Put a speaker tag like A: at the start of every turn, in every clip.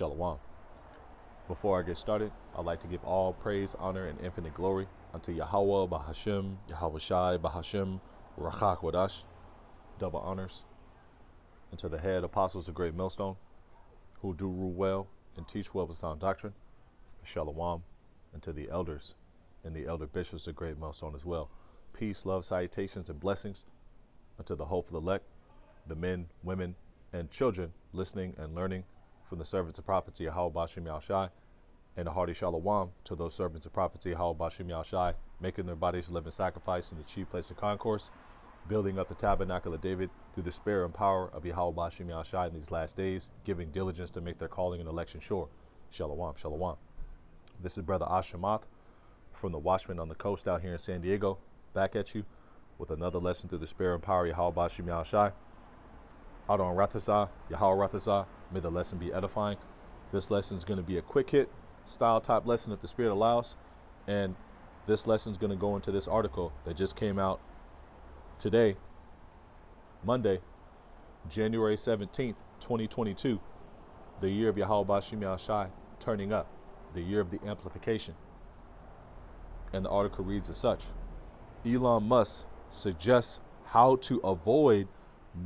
A: Shalom. Before I get started, I'd like to give all praise, honor, and infinite glory unto Yahweh Bahashim, Yahweh Shai Bahashim, Rachak Wadash, double honors, and to the head apostles of Great Millstone, who do rule well and teach well with sound doctrine, Shalom, and to the elders and the elder bishops of Great Millstone as well. Peace, love, salutations, and blessings unto the hopeful elect, the men, women, and children listening and learning from the servants of prophecy Yahweh Bashim Yahushai, and a hearty shalom to those servants of prophecy Yahweh Bashim Yahushai, making their bodies a living sacrifice in the chief place of concourse, building up the tabernacle of David through the spirit and power of Yahweh Bashim Yahushai in these last days, giving diligence to make their calling and election sure. Shalom, shalom. This is Brother Ashamath from the Watchman on the Coast out here in San Diego, back at you with another lesson through the spirit and power of Yahweh Bashim Yahushai. Out on Rathasah, Yahweh Rathasah, may the lesson be edifying. This lesson is going to be a quick hit style type lesson if the Spirit allows. And this lesson is going to go into this article that just came out today, Monday, January 17th, 2022, the year of Yahweh Bashim Yahushai turning up, the year of the amplification. And the article reads as such: Elon Musk suggests how to avoid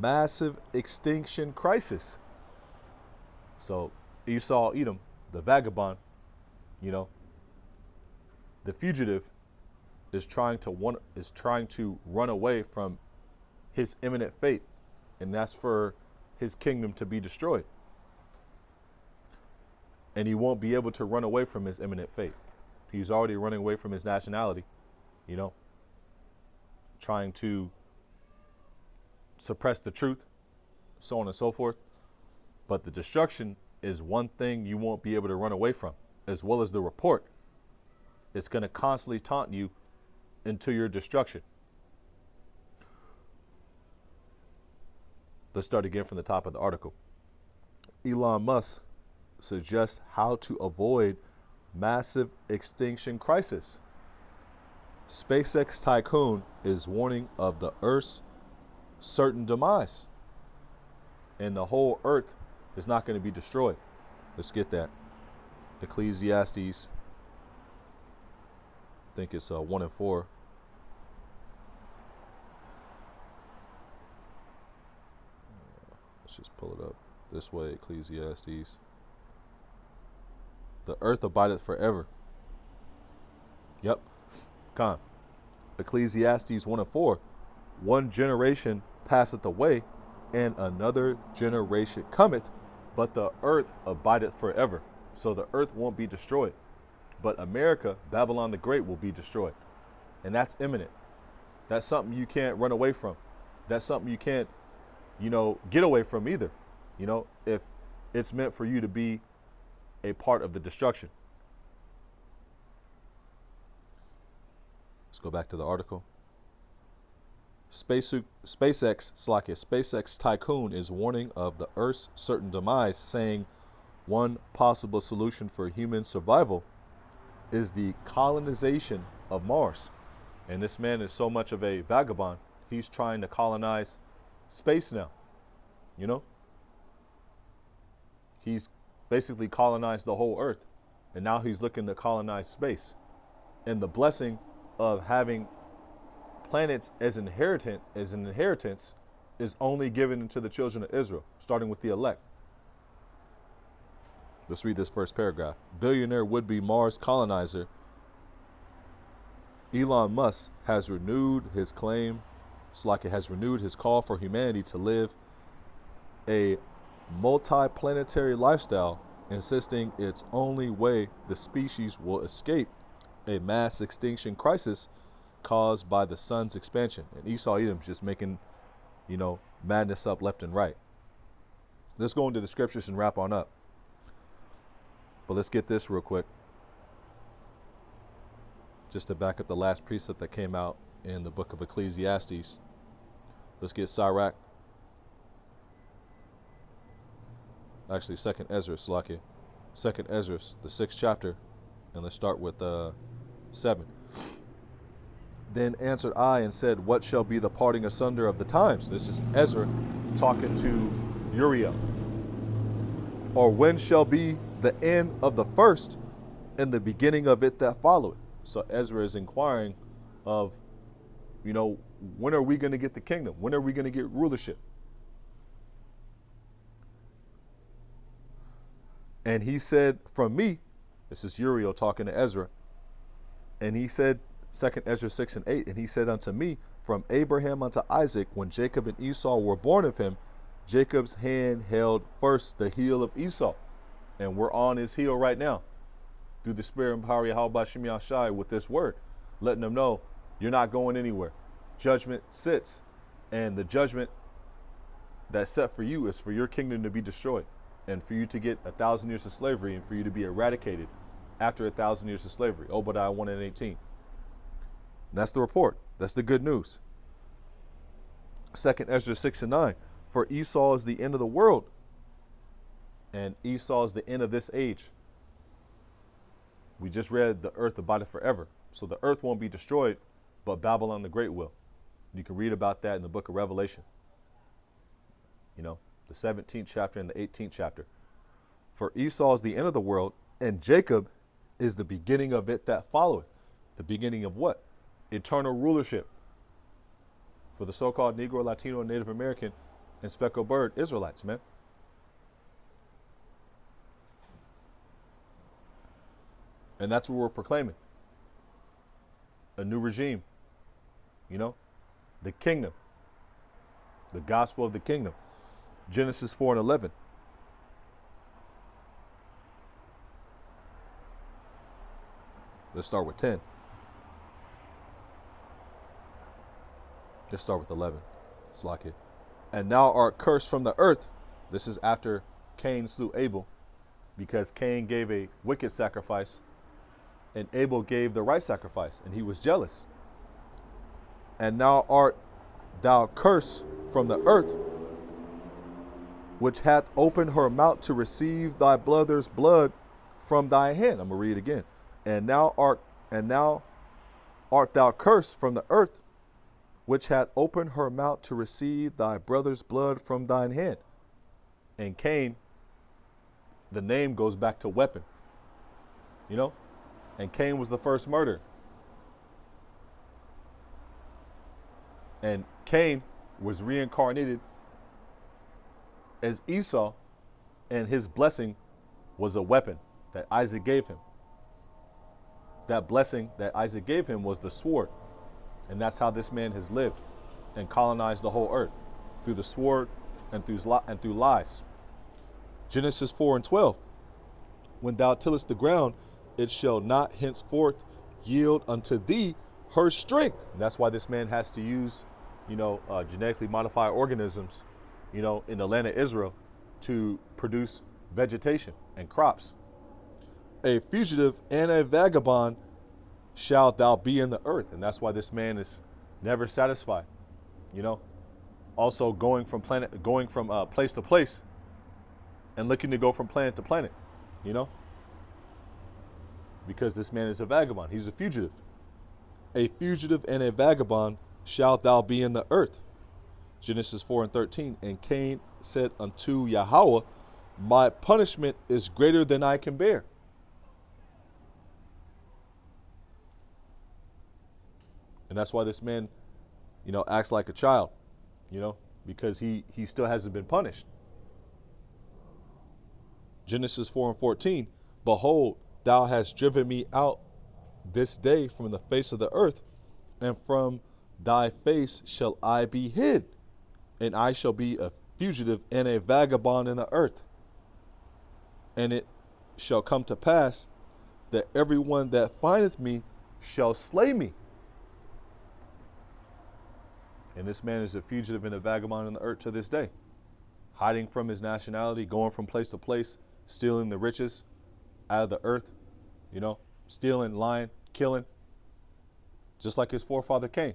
A: massive extinction crisis. So Esau Edom, the vagabond, the fugitive, is trying to run away from his imminent fate, and that's for his kingdom to be destroyed. And he won't be able to run away from his imminent fate. He's already running away from his nationality, trying to suppress the truth, so on and so forth. But the destruction is one thing you won't be able to run away from, as well as the report. It's going to constantly taunt you into your destruction. Let's start again from the top of the article. Elon Musk suggests how to avoid massive extinction crisis. SpaceX tycoon is warning of the Earth's certain demise, and the whole earth is not going to be destroyed. Let's get that. Ecclesiastes, I think it's 1 and 4. Let's just pull it up this way. Ecclesiastes. The earth abideth forever. Yep. Come. Ecclesiastes 1 and 4. One generation passeth away, and another generation cometh, but the earth abideth forever. So the earth won't be destroyed. But America, Babylon the Great, will be destroyed. And that's imminent. That's something you can't run away from. That's something you can't, get away from either. If it's meant for you to be a part of the destruction. Let's go back to the article. SpaceX tycoon is warning of the Earth's certain demise, saying one possible solution for human survival is the colonization of Mars. And this man is so much of a vagabond, he's trying to colonize space now. He's basically colonized the whole Earth, and now he's looking to colonize space. And the blessing of having planets as an inheritance is only given to the children of Israel, starting with the elect. Let's read this first paragraph. Billionaire would-be Mars colonizer Elon Musk has renewed his call for humanity to live a multi-planetary lifestyle, insisting it's only way the species will escape a mass extinction crisis caused by the sun's expansion. And Esau Edom's just making, madness up left and right. Let's go into the scriptures and wrap on up. But let's get this real quick, just to back up the last precept that came out in the book of Ecclesiastes. Let's get Sirach. Actually, 2nd Ezra, Slakia. 2nd Ezra, the 6th chapter, and let's start with 7. Then answered I and said, what shall be the parting asunder of the times? This is Ezra talking to Uriel. Or when shall be the end of the first and the beginning of it that followeth. So Ezra is inquiring of, when are we going to get the kingdom? When are we going to get rulership? And he said, from me, this is Uriel talking to Ezra, and he said, 2 Ezra 6 and 8, and he said unto me, from Abraham unto Isaac, when Jacob and Esau were born of him, Jacob's hand held first the heel of Esau. And we're on his heel right now through the spirit and power of Yahweh Shem Yahshai with this word, letting them know you're not going anywhere. Judgment sits, and the judgment that's set for you is for your kingdom to be destroyed and for you to get 1,000 years of slavery and for you to be eradicated after 1,000 years of slavery. Obadiah 1 and 18. That's the report. That's the good news. 2 Ezra 6 and 9. For Esau is the end of the world, and Esau is the end of this age. We just read the earth abideth forever. So the earth won't be destroyed, but Babylon the Great will. You can read about that in the book of Revelation. The 17th chapter and the 18th chapter. For Esau is the end of the world, and Jacob is the beginning of it that followeth. The beginning of what? Eternal rulership for the so-called Negro, Latino, Native American, and speckled bird Israelites, man. And that's what we're proclaiming. A new regime. The kingdom. The gospel of the kingdom. Genesis 4 and 11. Let's start with 10. Let's start with 11. Slack it. And thou art cursed from the earth. This is after Cain slew Abel, because Cain gave a wicked sacrifice and Abel gave the right sacrifice, and he was jealous. And now art thou cursed from the earth, which hath opened her mouth to receive thy brother's blood from thy hand. I'm going to read it again. And now art thou cursed from the earth, which hath opened her mouth to receive thy brother's blood from thine hand. And Cain, the name goes back to weapon. And Cain was the first murderer. And Cain was reincarnated as Esau, and his blessing was a weapon that Isaac gave him. That blessing that Isaac gave him was the sword. And that's how this man has lived and colonized the whole earth, through the sword and through lies. Genesis 4 and 12. When thou tillest the ground, it shall not henceforth yield unto thee her strength. And that's why this man has to use, genetically modified organisms, in the land of Israel to produce vegetation and crops. A fugitive and a vagabond shalt thou be in the earth. And that's why this man is never satisfied. Also going from place to place and looking to go from planet to planet, because this man is a vagabond. He's a fugitive. A fugitive and a vagabond shalt thou be in the earth. Genesis 4 and 13. And Cain said unto Yahweh, my punishment is greater than I can bear. And that's why this man, acts like a child, because he still hasn't been punished. Genesis 4 and 14. Behold, thou hast driven me out this day from the face of the earth, and from thy face shall I be hid, and I shall be a fugitive and a vagabond in the earth. And it shall come to pass that everyone that findeth me shall slay me. And this man is a fugitive and a vagabond in the earth to this day, hiding from his nationality, going from place to place, stealing the riches out of the earth, stealing, lying, killing, just like his forefather Cain.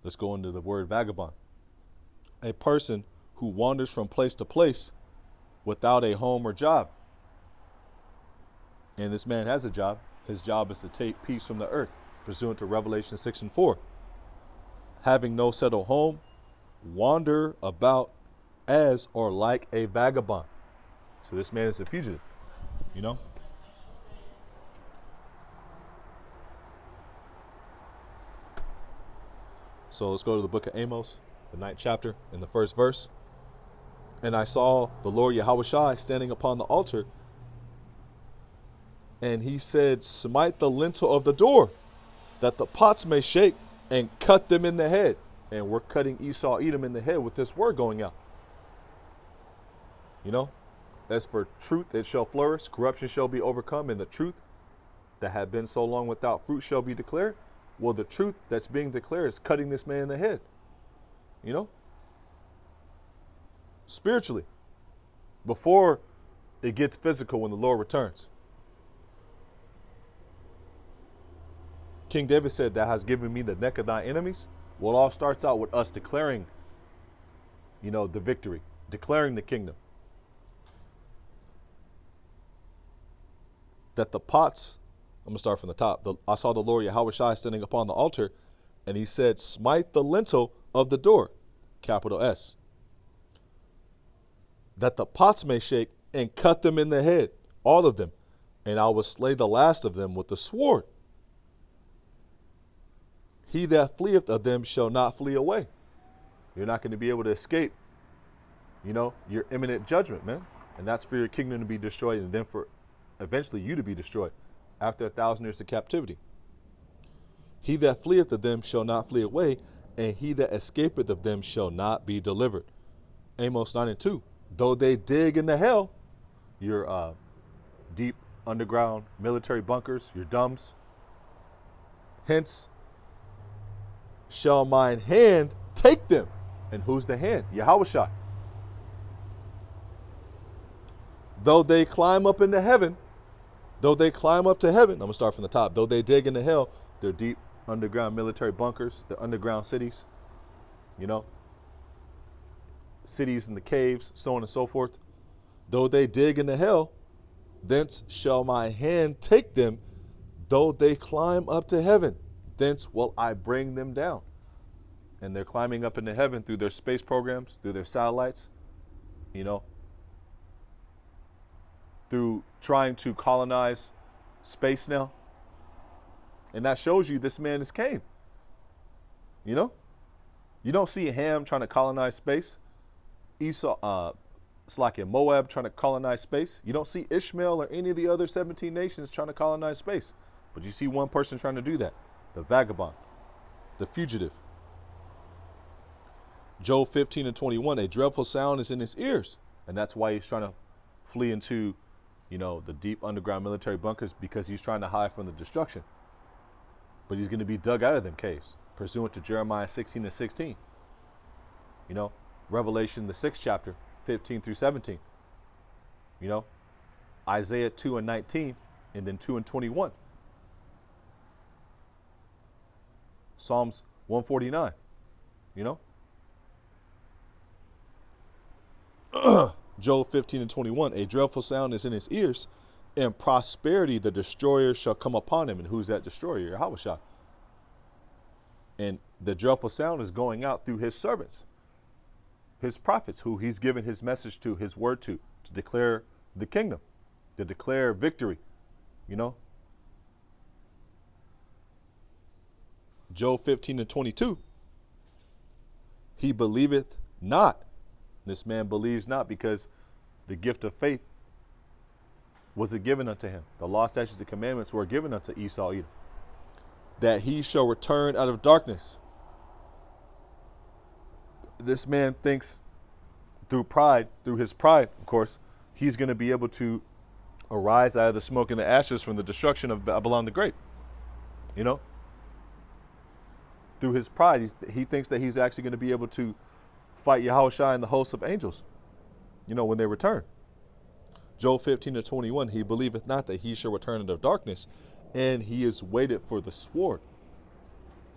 A: Let's go into the word vagabond. A person who wanders from place to place without a home or job. And this man has a job. His job is to take peace from the earth, pursuant to Revelation 6 and 4. Having no settled home, wander about as or like a vagabond. So this man is a fugitive, you know? So let's go to the book of Amos, the 9th chapter, in the 1st verse. And I saw the Lord Yahushua standing upon the altar, and he said, smite the lintel of the door, that the pots may shake, and cut them in the head. And we're cutting Esau, Edom in the head with this word going out. You know, as for truth, it shall flourish, corruption shall be overcome, and the truth that had been so long without fruit shall be declared. Well, the truth that's being declared is cutting this man in the head, you know, spiritually, before it gets physical when the Lord returns. King David said, that has given me the neck of thy enemies. Well, it all starts out with us declaring, you know, the victory, declaring the kingdom. That the pots, I'm going to start from the top. I saw the Lord Yahushua standing upon the altar, and he said, smite the lintel of the door, capital S, that the pots may shake, and cut them in the head, all of them, and I will slay the last of them with the sword. He that fleeth of them shall not flee away. You're not going to be able to escape, you know, your imminent judgment, man. And that's for your kingdom to be destroyed, and then for eventually you to be destroyed after 1,000 years of captivity. He that fleeth of them shall not flee away, and he that escapeth of them shall not be delivered. Amos 9:2. Though they dig in the hell, your deep underground military bunkers, your dumbs, hence shall mine hand take them. And who's the hand? Yahushua. Though they climb up into heaven, though they climb up to heaven, I'm going to start from the top. Though they dig into hell, they're deep underground military bunkers, the underground cities, you know, cities in the caves, so on and so forth. Though they dig into hell, thence shall my hand take them. Though they climb up to heaven, thence will I bring them down. And they're climbing up into heaven through their space programs, through their satellites, you know, through trying to colonize space now. And that shows you this man is Cain. You know? You don't see Ham trying to colonize space. Esau, it's like in Moab trying to colonize space. You don't see Ishmael or any of the other 17 nations trying to colonize space. But you see one person trying to do that. The vagabond. The fugitive. Job 15:21, a dreadful sound is in his ears. And that's why he's trying to flee into, you know, the deep underground military bunkers, because he's trying to hide from the destruction. But he's going to be dug out of them caves, pursuant to Jeremiah 16:16. You know, Revelation, the 6th chapter, 15 through 17. You know, Isaiah 2:19, and then 2:21. Psalms 149, you know. Job 15:21, a dreadful sound is in his ears, and prosperity the destroyer shall come upon him. And who's that destroyer? Yahushua. And the dreadful sound is going out through his servants, his prophets, who he's given his message to, his word to declare the kingdom, to declare victory, you know. Job 15:22, he believeth not. This man believes not, because the gift of faith wasn't given unto him. The law, statutes, and commandments were given unto Esau, Edom, that he shall return out of darkness. This man thinks through pride, through his pride, of course, he's going to be able to arise out of the smoke and the ashes from the destruction of Babylon the Great. You know, through his pride, he thinks that he's actually going to be able to fight Yahushua and the hosts of angels, you know, when they return. Job 15:21, he believeth not that he shall return out of darkness, and he is waited for the sword,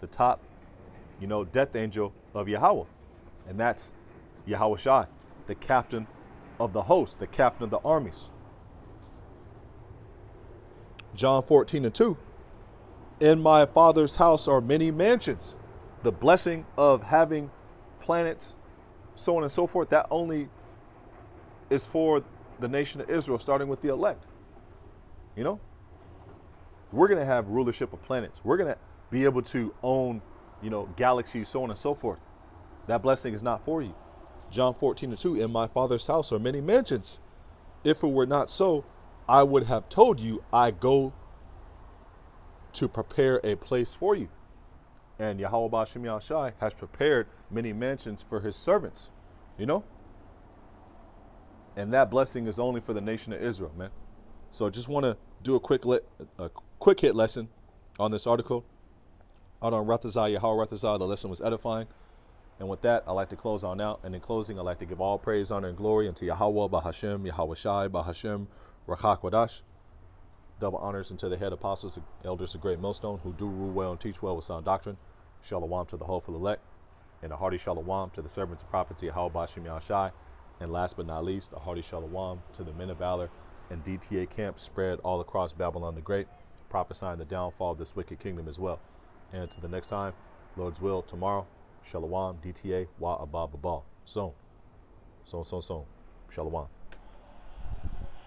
A: the top, you know, death angel of Yahweh. And that's Yahushua, the captain of the host, the captain of the armies. John 14:2, in my Father's house are many mansions. The blessing of having planets so on and so forth. That only is for the nation of Israel, starting with the elect. You know, we're going to have rulership of planets. We're going to be able to own, galaxies, so on and so forth. That blessing is not for you. John 14:2, in my Father's house are many mansions. If it were not so, I would have told you, I go to prepare a place for you. And Yahweh Ba'ashem Yahushai has prepared many mansions for his servants, And that blessing is only for the nation of Israel, man. So just want to do a quick hit lesson on this article. Out on Rathazah, Yahweh Rathazah, the lesson was edifying. And with that, I'd like to close on out. And in closing, I'd like to give all praise, honor, and glory unto Yahweh, Bahashem, Yahweh Shai, Bahashem, Rachak Wadash. Double honors unto the head apostles, elders of Great Millstone, who do rule well and teach well with sound doctrine. Shalom to the hopeful elect. And a hearty shalom to the servants of prophecy, Yahweh Ba'ashem Yahushai. And last but not least, a hearty shalom to the men of valor and DTA camps spread all across Babylon the Great, prophesying the downfall of this wicked kingdom as well. And to the next time, Lord's will, tomorrow, Shalom, DTA, Wa Abba Babal. So. Shalom.